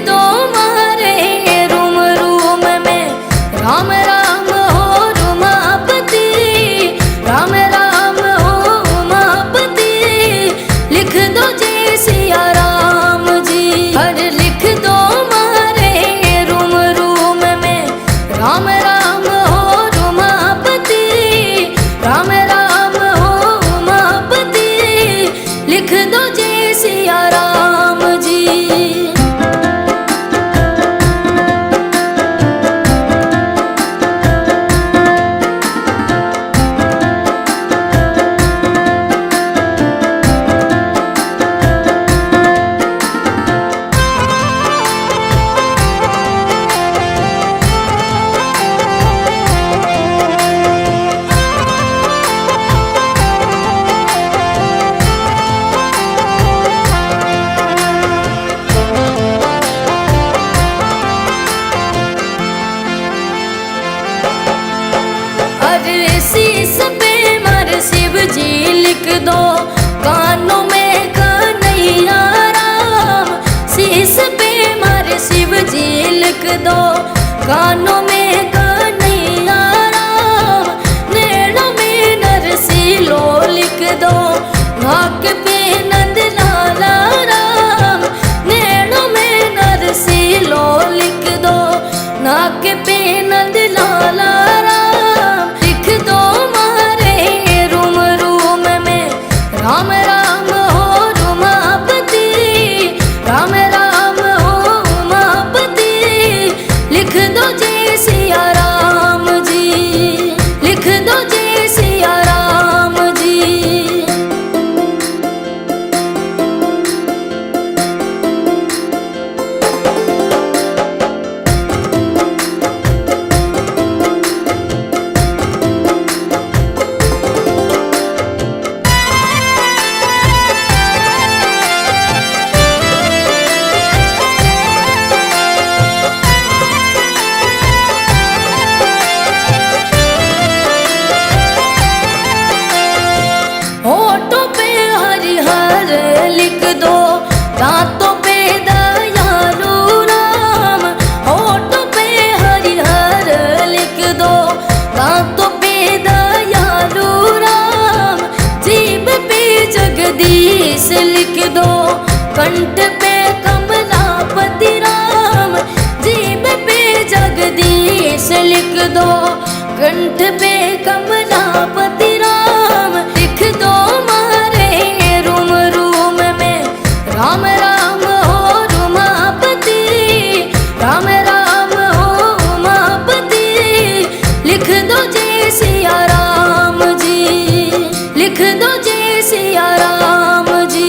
दो मारे room room में राम राम हो उमापति, राम राम हो उमापति। लिख दो जय सिया राम जी, अरे लिख दो मारे रूम रूम में राम राम हो उमापति, राम राम हो उमापति। लिख दो जय सिया राम जी। शीश पे मर शिव जी लिख दो, कानों में कन्हैया राम। शीश पे मर शिव जी लिख दो, कानों में कन्हैया राम। नैनों में नरसिलो लिख दो, नाक पे नंद लाला राम। नैनों में नरसिलो लिख दो, नाक पे नंद लाला राम। राम राम हो उमापति, राम राम हो उमापति। लिख दो जय सिया राम जी, लिख दो जय सिया राम जी। होठों पे हरिहर लिख दो, दांतों पे दयालु राम। होठों पे हरिहर लिख दो, दांतों पे दयालु राम। जीभ पे जगदीश लिख दो, कंठ पे कमलापति राम। जीभ पे जगदीश लिख दो, कंठ पे कमलापति राम। लिख दो मारे रूम रूम में राम राम हो उमापति, राम राम हो उमापति। लिख दो जय सिया राम जी, लिख दो जय सिया राम जी।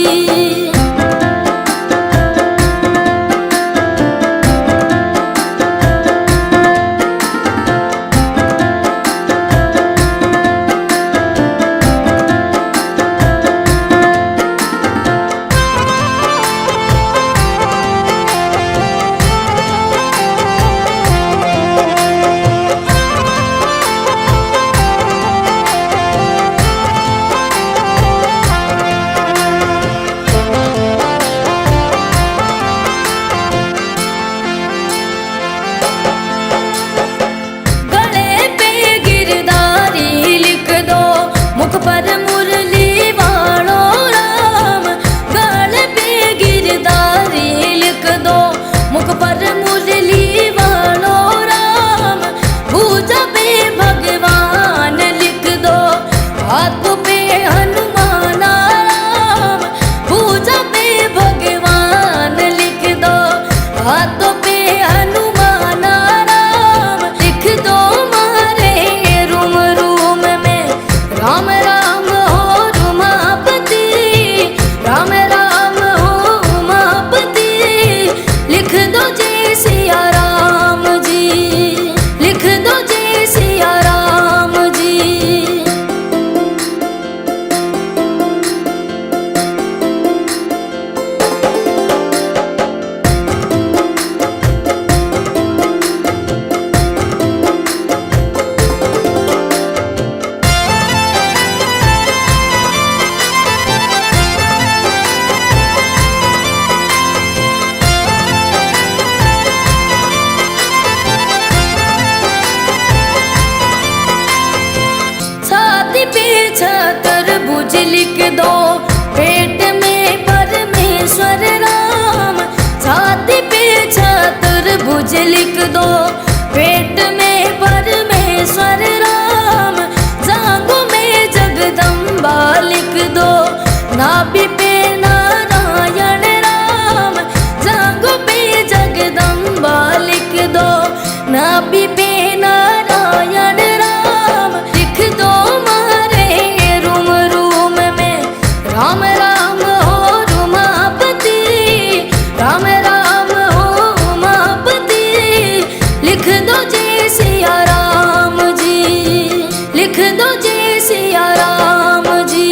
दो पेट में परमेश्वर राम, छाती पे चतुर्भुज लिख दो पेट में परमेश्वर राम, जांघों में जगदम्बा लिख दो नाभि पे नारायण राम, जांघों पे जगदम्बा लिख दो नाभि पे नारायण राम, लिख दो मारे रूम रूम में राम राम हो रुमापति, राम राम हो उमापति, लिख दो जय सिया राम जी, लिख दो जय सिया राम जी।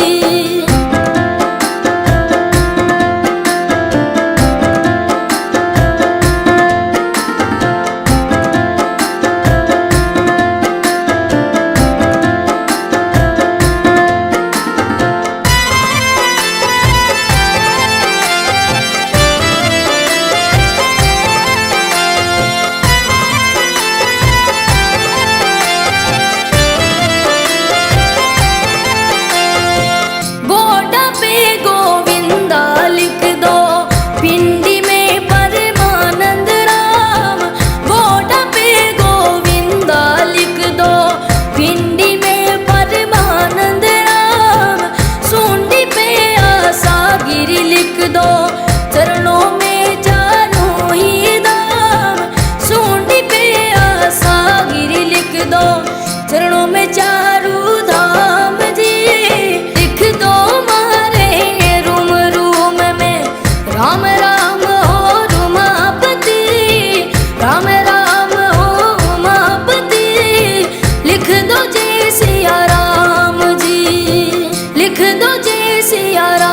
चरणों में चारू धाम जी, लिख दो मारे रूम रूम में राम राम हो रुमापति, राम राम हो उमापति, लिख दो जय सिया राम जी, लिख दो जय सिया राम।